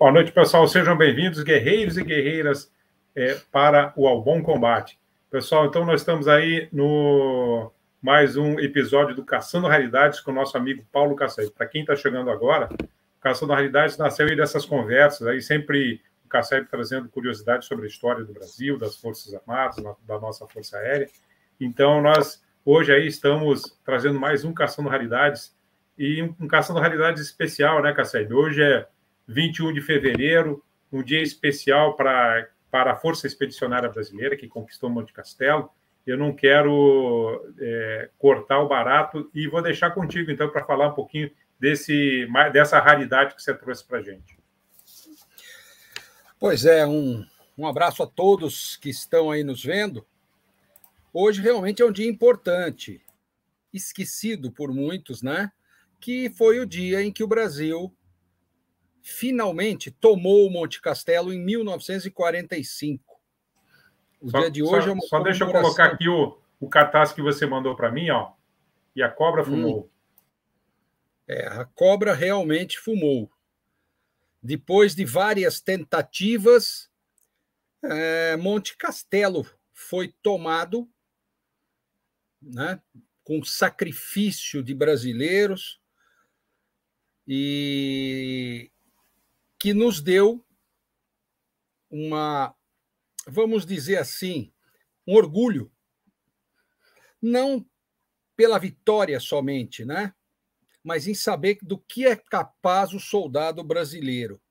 Boa noite, pessoal. Sejam bem-vindos, guerreiros e guerreiras, para o Ao Bom Combate. Pessoal, então nós estamos aí no mais um episódio do Caçando Raridades com o nosso amigo Paulo Casseb. Para quem está chegando agora, o Caçando Raridades nasceu aí dessas conversas, aí sempre o Casseb trazendo curiosidades sobre a história do Brasil, das Forças Armadas, da nossa Força Aérea. Então, nós hoje aí estamos trazendo mais um Caçando Raridades e um Caçando Raridades especial, né, Casseb? Hoje é 21 de fevereiro, um dia especial para a Força Expedicionária Brasileira, que conquistou Monte Castelo. Eu não quero cortar o barato e vou deixar contigo, então, para falar um pouquinho dessa raridade que você trouxe para a gente. Pois é, um abraço a todos que estão aí nos vendo. Hoje realmente é um dia importante, esquecido por muitos, né? Que foi o dia em que o Brasil finalmente tomou o Monte Castelo em 1945. Dia de hoje é uma só deixa eu colocar aqui o cartaz que você mandou para mim, ó. E a cobra fumou. A cobra realmente fumou. Depois de várias tentativas, Monte Castelo foi tomado, né, com sacrifício de brasileiros e que nos deu vamos dizer assim, um orgulho, não pela vitória somente, né? Mas em saber do que é capaz o soldado brasileiro.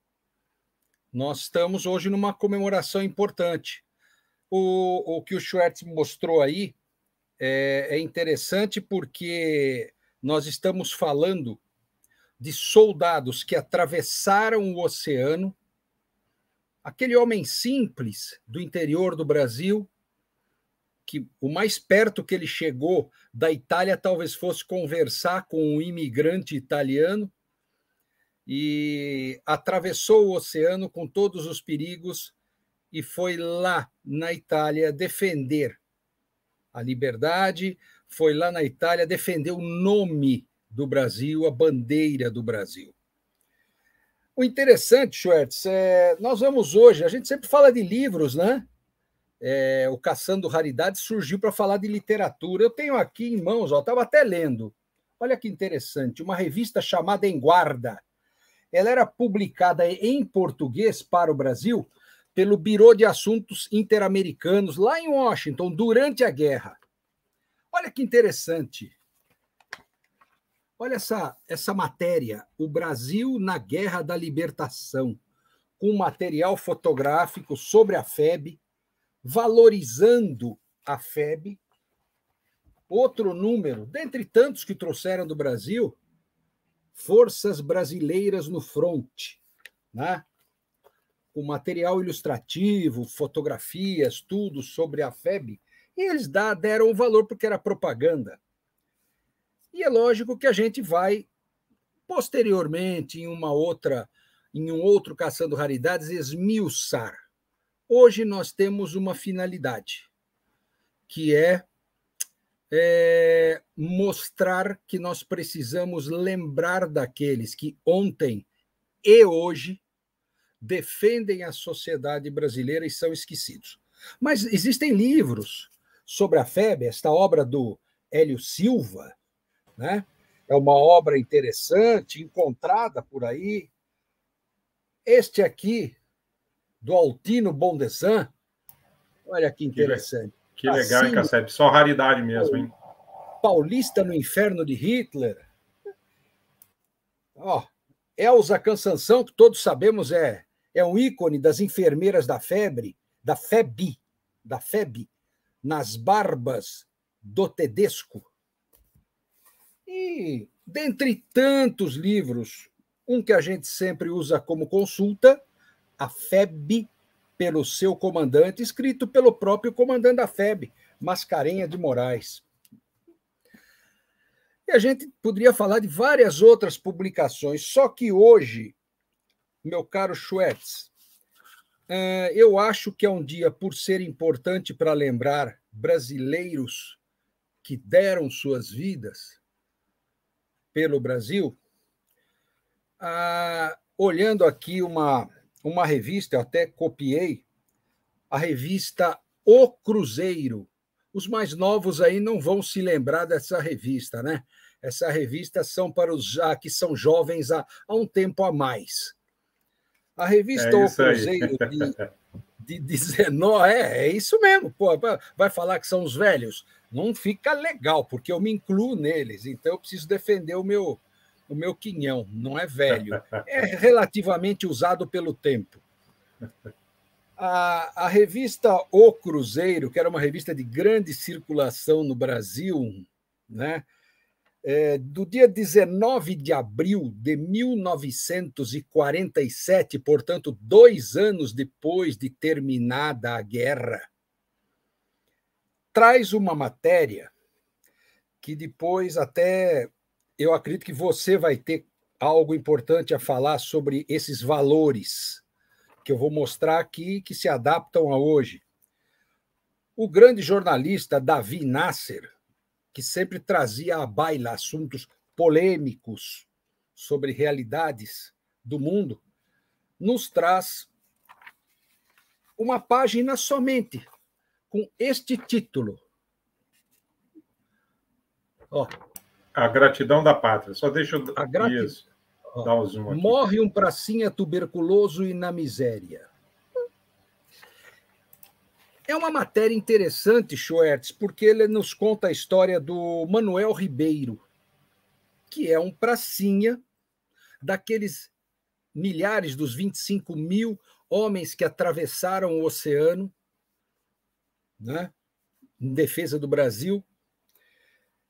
Nós estamos hoje numa comemoração importante. O que o Schwartz mostrou aí é interessante porque nós estamos falando de soldados que atravessaram o oceano, aquele homem simples do interior do Brasil, que o mais perto que ele chegou da Itália talvez fosse conversar com um imigrante italiano, e atravessou o oceano com todos os perigos e foi lá na Itália defender a liberdade, foi lá na Itália defender o nome do Brasil, a bandeira do Brasil. O interessante, Schwartz, nós vamos hoje, a gente sempre fala de livros, né? O Caçando Raridades surgiu para falar de literatura. Eu tenho aqui em mãos, estava até lendo. Olha que interessante, uma revista chamada Em Guarda. Ela era publicada em português para o Brasil pelo Bureau de Assuntos Interamericanos, lá em Washington, durante a guerra. Olha que interessante. Olha essa matéria, o Brasil na Guerra da Libertação, com material fotográfico sobre a FEB, valorizando a FEB. Outro número, dentre tantos que trouxeram do Brasil, Forças Brasileiras no Fronte, né? Com material ilustrativo, fotografias, tudo sobre a FEB, e eles deram o valor porque era propaganda. E é lógico que a gente vai, posteriormente, em um outro Caçando Raridades, esmiuçar. Hoje nós temos uma finalidade, que é mostrar que nós precisamos lembrar daqueles que ontem e hoje defendem a sociedade brasileira e são esquecidos. Mas existem livros sobre a FEB, esta obra do Hélio Silva, né? É uma obra interessante, encontrada por aí. Este aqui, do Altino Bondessan, olha que interessante. Que legal, hein, Casseb? Só raridade mesmo, hein? Paulista no Inferno de Hitler. Elza Cansanção, que todos sabemos é um ícone das enfermeiras da FEB, nas Barbas do Tedesco. E, dentre tantos livros, um que a gente sempre usa como consulta, a FEB pelo seu comandante, escrito pelo próprio comandante da FEB, Mascarenhas de Moraes. E a gente poderia falar de várias outras publicações, só que hoje, meu caro Schwartz, eu acho que é um dia, por ser importante para lembrar brasileiros que deram suas vidas pelo Brasil, olhando aqui uma uma revista, eu até copiei, a revista O Cruzeiro. Os mais novos aí não vão se lembrar dessa revista, né? Essa revista são para os já que são jovens há um tempo a mais. A revista É O isso aí. Cruzeiro de 19. É isso mesmo. Pô, vai falar que são os velhos? Não fica legal, porque eu me incluo neles, então eu preciso defender o meu quinhão. Não é velho. É relativamente usado pelo tempo. A revista O Cruzeiro, que era uma revista de grande circulação no Brasil, né? Do dia 19 de abril de 1947, portanto, 2 anos depois de terminada a guerra, traz uma matéria que depois até eu acredito que você vai ter algo importante a falar sobre esses valores que eu vou mostrar aqui que se adaptam a hoje. O grande jornalista Davi Nasser, que sempre trazia à baila assuntos polêmicos sobre realidades do mundo, nos traz uma página somente com este título. Ó. A gratidão da pátria. Só deixa eu isso, dar um zoom aqui. Morre um pracinha tuberculoso e na miséria. É uma matéria interessante, Schwertz, porque ele nos conta a história do Manuel Ribeiro, que é um pracinha daqueles milhares dos 25 mil homens que atravessaram o oceano, né, em defesa do Brasil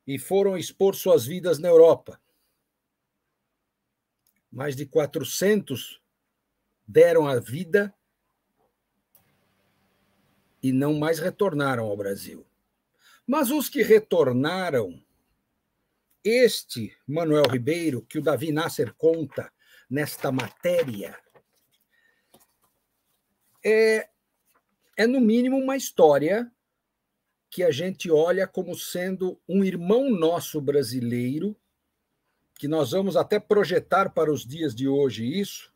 e foram expor suas vidas na Europa. Mais de 400 deram a vida e não mais retornaram ao Brasil. Mas os que retornaram, este Manuel Ribeiro, que o Davi Nasser conta nesta matéria, é no mínimo uma história que a gente olha como sendo um irmão nosso brasileiro, que nós vamos até projetar para os dias de hoje isso,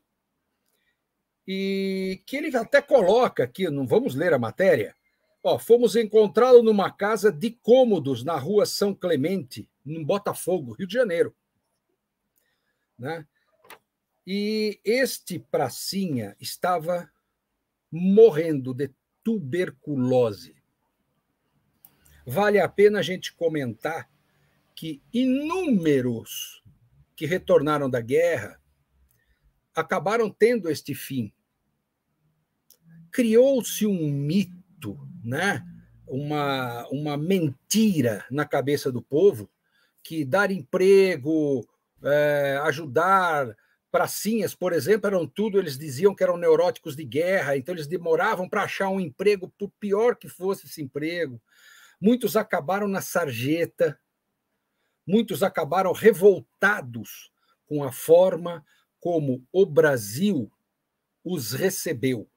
e que ele até coloca aqui, não vamos ler a matéria, fomos encontrá-lo numa casa de cômodos na rua São Clemente, em Botafogo, Rio de Janeiro. Né? E este pracinha estava morrendo de tuberculose. Vale a pena a gente comentar que inúmeros que retornaram da guerra acabaram tendo este fim. Criou-se um mito, né? uma mentira na cabeça do povo, que dar emprego, ajudar pracinhas, por exemplo, eram tudo, eles diziam que eram neuróticos de guerra, então eles demoravam para achar um emprego, por pior que fosse esse emprego. Muitos acabaram na sarjeta, muitos acabaram revoltados com a forma como o Brasil os recebeu.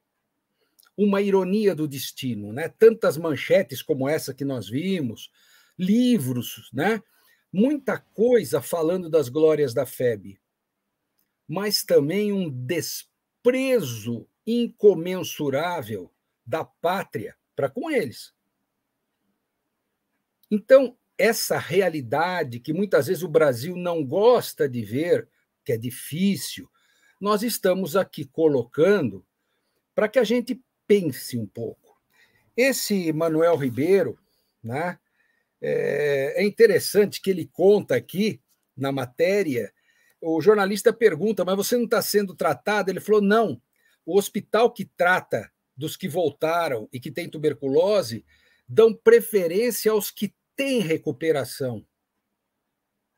Uma ironia do destino, né? Tantas manchetes como essa que nós vimos, livros, né? Muita coisa falando das glórias da FEB, mas também um desprezo incomensurável da pátria para com eles. Então, essa realidade que muitas vezes o Brasil não gosta de ver, que é difícil, nós estamos aqui colocando para que a gente pense um pouco. Esse Manuel Ribeiro, né, é interessante que ele conta aqui na matéria, o jornalista pergunta, mas você não está sendo tratado? Ele falou, não, o hospital que trata dos que voltaram e que tem tuberculose dão preferência aos que têm recuperação.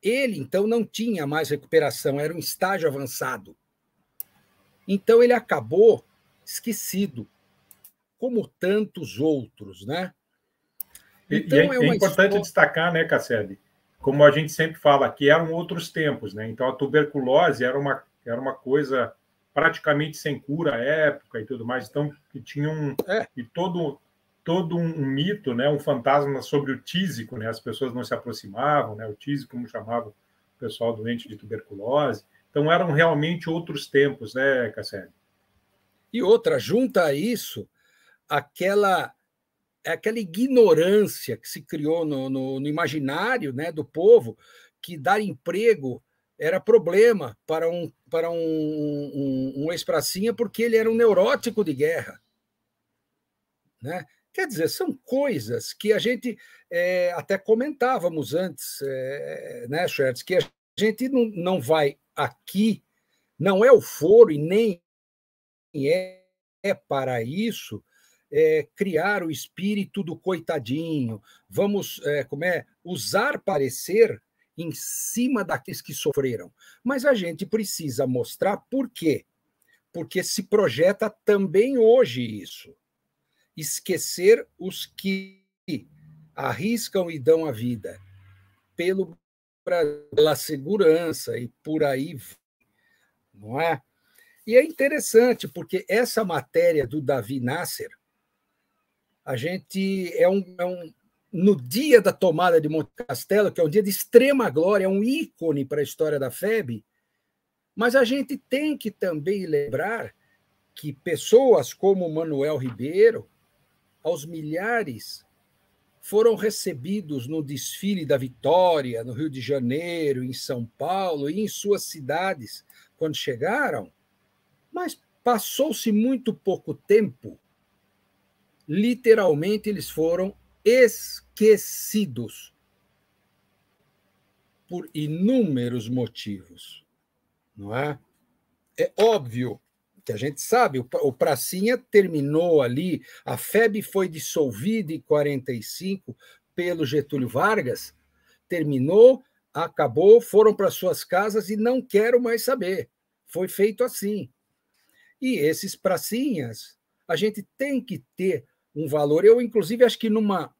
Ele, então, não tinha mais recuperação, era um estágio avançado. Então, ele acabou esquecido, como tantos outros, né? Então, é importante destacar, né, Casseb, como a gente sempre fala, que eram outros tempos, né? Então, a tuberculose era uma coisa praticamente sem cura à época e tudo mais. Então, que tinha e todo um mito, né, um fantasma sobre o tísico, né? As pessoas não se aproximavam, né? O tísico, como chamava o pessoal doente de tuberculose. Então, eram realmente outros tempos, né, Casseb? E outra, junta a isso aquela ignorância que se criou no imaginário, né, do povo, que dar emprego era problema para um ex-pracinha porque ele era um neurótico de guerra. Né? Quer dizer, são coisas que a gente até comentávamos antes, né, Schertz, que a gente não vai aqui, não é o foro e nem é para isso criar o espírito do coitadinho, vamos usar parecer em cima daqueles que sofreram. Mas a gente precisa mostrar por quê. Porque se projeta também hoje isso. Esquecer os que arriscam e dão a vida pela segurança e por aí, não é? E é interessante, porque essa matéria do Davi Nasser, a gente no dia da tomada de Monte Castelo, que é um dia de extrema glória, é um ícone para a história da FEB, mas a gente tem que também lembrar que pessoas como Manuel Ribeiro, aos milhares, foram recebidos no desfile da Vitória, no Rio de Janeiro, em São Paulo e em suas cidades, quando chegaram, mas passou-se muito pouco tempo, literalmente eles foram esquecidos por inúmeros motivos, não é? É óbvio que a gente sabe, o Pracinha terminou ali, a FEB foi dissolvida em 45 pelo Getúlio Vargas, terminou, acabou, foram para suas casas e não quero mais saber. Foi feito assim. E esses pracinhas, a gente tem que ter um valor. Eu, inclusive, acho que numa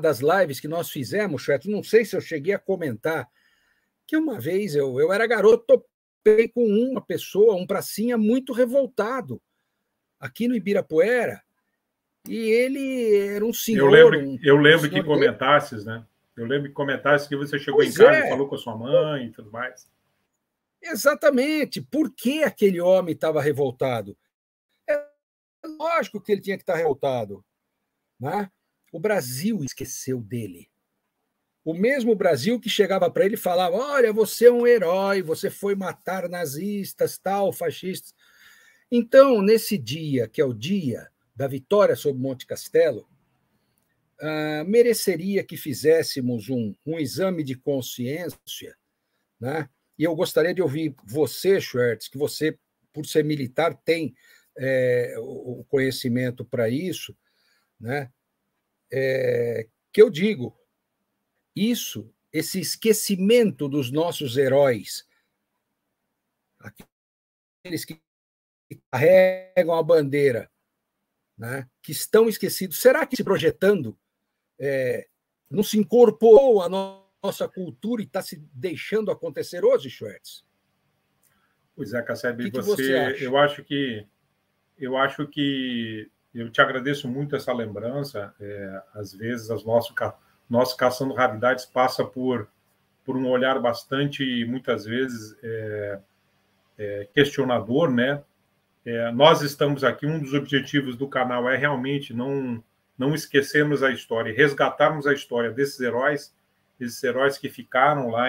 das lives que nós fizemos, Chet, não sei se eu cheguei a comentar, que uma vez eu era garoto, topei com uma pessoa, um pracinha muito revoltado, aqui no Ibirapuera, e ele era um senhor... Eu lembro que comentasses, né? Eu lembro que comentasse que você chegou em casa e falou com a sua mãe e tudo mais. Exatamente. Por que aquele homem estava revoltado? É lógico que ele tinha que estar revoltado. Né? O Brasil esqueceu dele. O mesmo Brasil que chegava para ele e falava: olha, você é um herói, você foi matar nazistas, tal, fascistas. Então, nesse dia, que é o dia da vitória sobre Monte Castelo, mereceria que fizéssemos um exame de consciência, né? E eu gostaria de ouvir você, Schwertz, que você, por ser militar, tem o conhecimento para isso, né? Que eu digo, esse esquecimento dos nossos heróis, aqueles que carregam a bandeira, né? Que estão esquecidos, será que se projetando não se incorporou à nossa cultura e está se deixando acontecer hoje, Schwertz? Pois é, Casseb, você acha? Eu acho que eu te agradeço muito essa lembrança. Às vezes, nosso Caçando Raridades passa por um olhar bastante, muitas vezes, questionador, né? Nós estamos aqui, um dos objetivos do canal é realmente não esquecermos a história, resgatarmos a história desses heróis que ficaram lá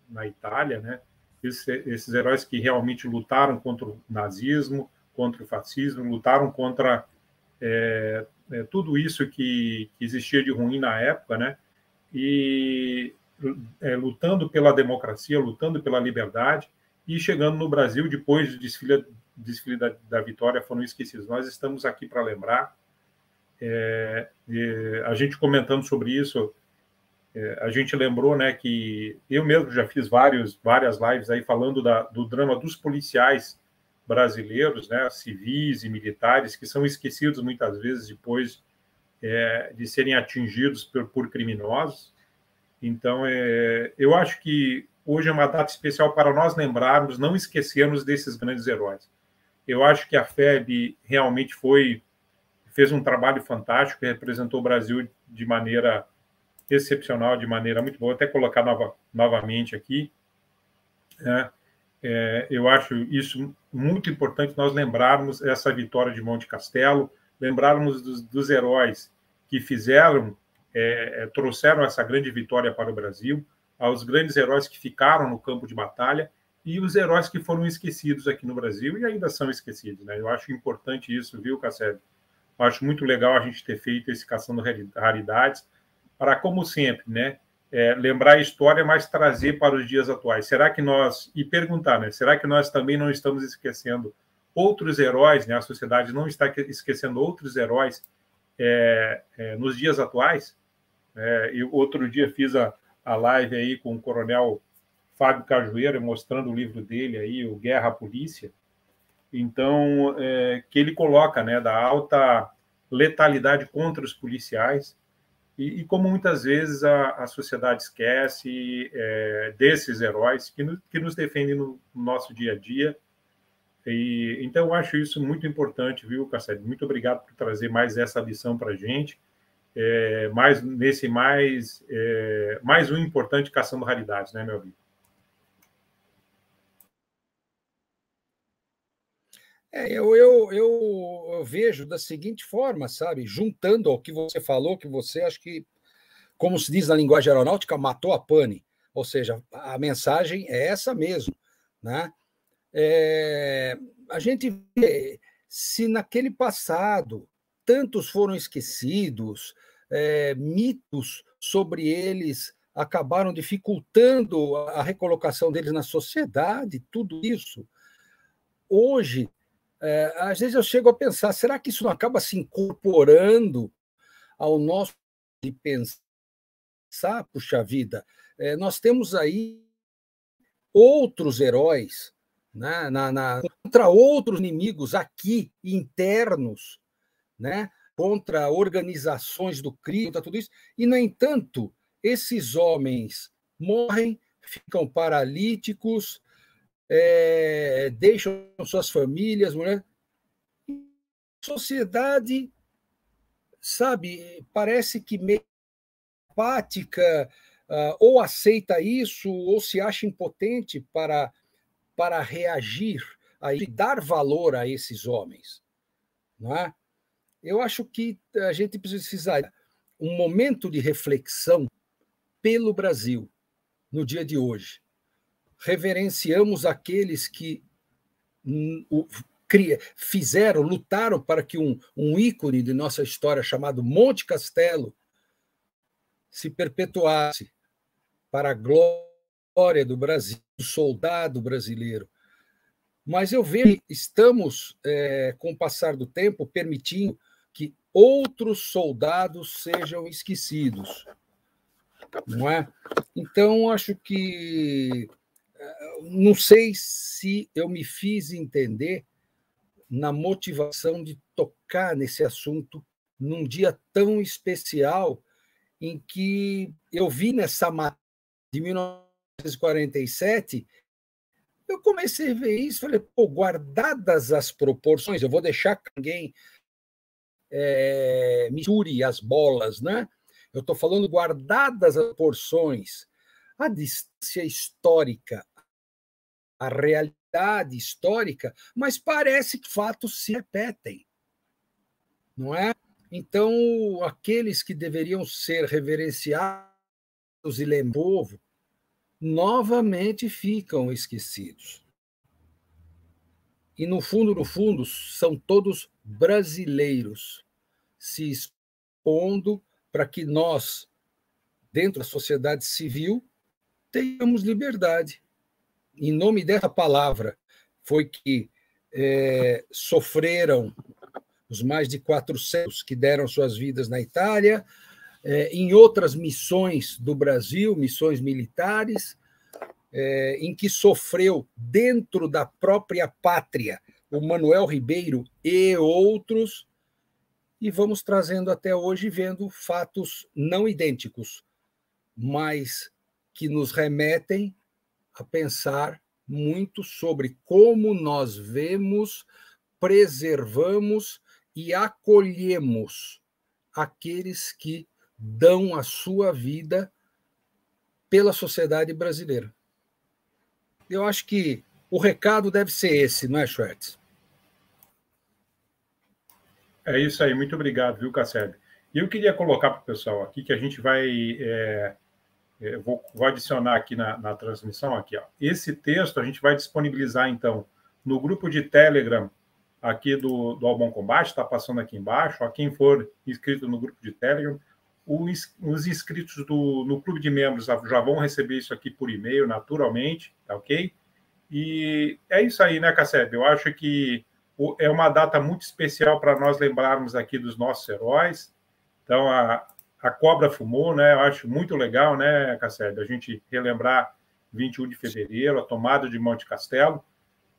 na Itália, né? Esses heróis que realmente lutaram contra o nazismo, contra o fascismo, lutaram contra tudo isso que existia de ruim na época, né? E lutando pela democracia, lutando pela liberdade, e chegando no Brasil, depois do desfile da Vitória, foram esquecidos. Nós estamos aqui para lembrar. A gente comentando sobre isso, a gente lembrou, né, que eu mesmo já fiz várias lives aí falando do drama dos policiais brasileiros, né, civis e militares, que são esquecidos muitas vezes depois de serem atingidos por criminosos. Então, eu acho que hoje é uma data especial para nós lembrarmos, não esquecermos desses grandes heróis. Eu acho que a FEB realmente fez um trabalho fantástico, representou o Brasil de maneira excepcional, de maneira muito boa, até colocar novamente aqui, né? Eu acho isso muito importante, nós lembrarmos essa vitória de Monte Castelo, lembrarmos dos heróis que fizeram, trouxeram essa grande vitória para o Brasil, aos grandes heróis que ficaram no campo de batalha e os heróis que foram esquecidos aqui no Brasil e ainda são esquecidos, né? Eu acho importante isso, viu, Casseb? Eu acho muito legal a gente ter feito esse Caçando Raridades para, como sempre, né? Lembrar a história, mas trazer para os dias atuais. Será que nós... E perguntar, né? Será que nós também não estamos esquecendo outros heróis, né? A sociedade não está esquecendo outros heróis nos dias atuais? Eu outro dia fiz a live aí com o coronel Fábio Cajueiro, mostrando o livro dele aí, o Guerra à Polícia. Então, que ele coloca, né, da alta letalidade contra os policiais, e como muitas vezes a sociedade esquece desses heróis que nos defendem no nosso dia a dia. Então, eu acho isso muito importante, viu, Cassete? Muito obrigado por trazer mais essa lição para a gente. Mais um importante Caçando Raridades, né, meu amigo? Eu vejo da seguinte forma, sabe? Juntando ao que você falou, que você acho que, como se diz na linguagem aeronáutica, matou a pane. Ou seja, a mensagem é essa mesmo, né? A gente vê se naquele passado tantos foram esquecidos, mitos sobre eles acabaram dificultando a recolocação deles na sociedade, tudo isso. Hoje, às vezes eu chego a pensar, será que isso não acaba se incorporando ao nosso de pensar, puxa vida, nós temos aí outros heróis, né, contra outros inimigos aqui, internos, né, contra organizações do crime, contra tudo isso, e, no entanto, esses homens morrem, ficam paralíticos, deixam suas famílias, mulher. Sociedade, sabe, parece que meio apática, ou aceita isso, ou se acha impotente para reagir e dar valor a esses homens. Não é? Eu acho que a gente precisa um momento de reflexão pelo Brasil no dia de hoje. Reverenciamos aqueles que fizeram, lutaram para que um ícone de nossa história chamado Monte Castelo se perpetuasse para a glória do Brasil, do soldado brasileiro. Mas eu vejo que estamos, com o passar do tempo, permitindo que outros soldados sejam esquecidos. Não é? Então, acho que... Não sei se eu me fiz entender na motivação de tocar nesse assunto num dia tão especial em que eu vi nessa matéria de 1947, eu comecei a ver isso, falei, pô, guardadas as proporções, eu vou deixar que ninguém misture as bolas, né? Eu estou falando guardadas as proporções, a distância histórica, a realidade histórica, mas parece que fatos se repetem, não é? Então, aqueles que deveriam ser reverenciados e lembrados, novamente ficam esquecidos. E, no fundo, são todos brasileiros se expondo para que nós, dentro da sociedade civil, tenhamos liberdade. Em nome dessa palavra, foi que sofreram os mais de 400 que deram suas vidas na Itália, em outras missões do Brasil, missões militares, em que sofreu dentro da própria pátria o Manuel Ribeiro e outros, e vamos trazendo até hoje, vendo fatos não idênticos, mas que nos remetem a pensar muito sobre como nós vemos, preservamos e acolhemos aqueles que dão a sua vida pela sociedade brasileira. Eu acho que O recado deve ser esse, não é, Schwartz? É isso aí, muito obrigado, viu, Casseb? E eu queria colocar para o pessoal aqui que a gente vai... vou adicionar aqui na transmissão, aqui, ó. Esse texto a gente vai disponibilizar, então, no grupo de Telegram aqui do Ao Bom Combate, está passando aqui embaixo. Ó, quem for inscrito no grupo de Telegram, os inscritos no clube de membros já vão receber isso aqui por e-mail, naturalmente, tá ok? E é isso aí, né, Casseb? Eu acho que é uma data muito especial para nós lembrarmos aqui dos nossos heróis. Então, a cobra fumou, né? Eu acho muito legal, né, Casseb? A gente relembrar 21 de fevereiro, a tomada de Monte Castelo,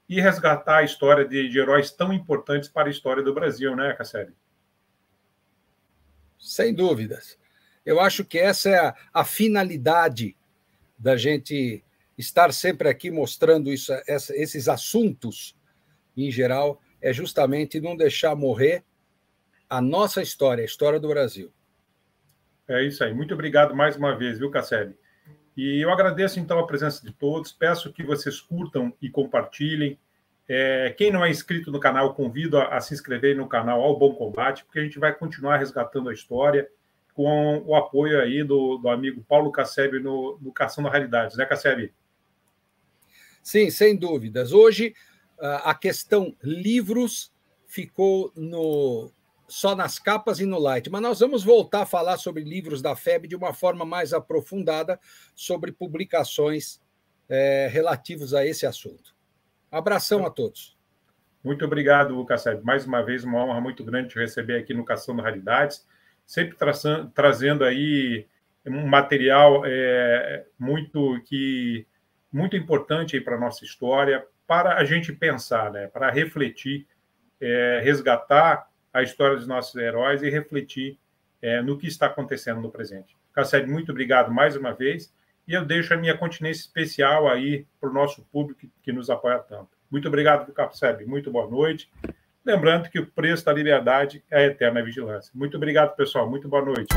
e resgatar a história de heróis tão importantes para a história do Brasil, né, Casseb? Sem dúvidas. Eu acho que essa é a finalidade da gente estar sempre aqui mostrando esses assuntos, em geral, é justamente não deixar morrer a nossa história, a história do Brasil. É isso aí. Muito obrigado mais uma vez, viu, Casseb? E eu agradeço, então, a presença de todos. Peço que vocês curtam e compartilhem. Quem não é inscrito no canal, convido a se inscrever no canal Ao Bom Combate, porque a gente vai continuar resgatando a história com o apoio aí do amigo Paulo Casseb no Caçando Raridades, né, Casseb? Sim, sem dúvidas. Hoje, a questão livros ficou só nas capas e no light, mas nós vamos voltar a falar sobre livros da FEB de uma forma mais aprofundada, sobre publicações relativos a esse assunto. Abração a todos. Muito obrigado, Casseb. Mais uma vez, uma honra muito grande te receber aqui no Caçando Raridades, sempre trazendo aí um material muito importante para a nossa história, para a gente pensar, né? Para refletir, resgatar a história dos nossos heróis e refletir no que está acontecendo no presente. Casseb, muito obrigado mais uma vez, e eu deixo a minha continência especial aí para o nosso público que nos apoia tanto. Muito obrigado, Casseb. Muito boa noite. Lembrando que o preço da liberdade é a eterna vigilância. Muito obrigado, pessoal. Muito boa noite.